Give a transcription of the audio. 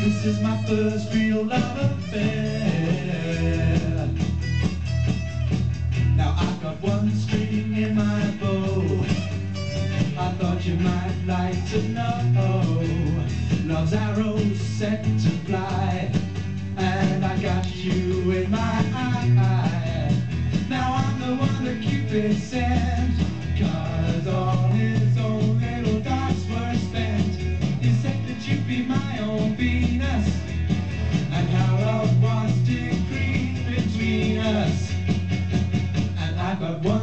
This is my first real love affair. Now I've got one string in my bow. I thought you might like to know. Love's arrows set to fly, and I got you in my eye. Now I'm the one that Cupid sent, 'cause all his own little darts were spent. He said that you'd be my own Venus, and how love was decreed between us. And I've got one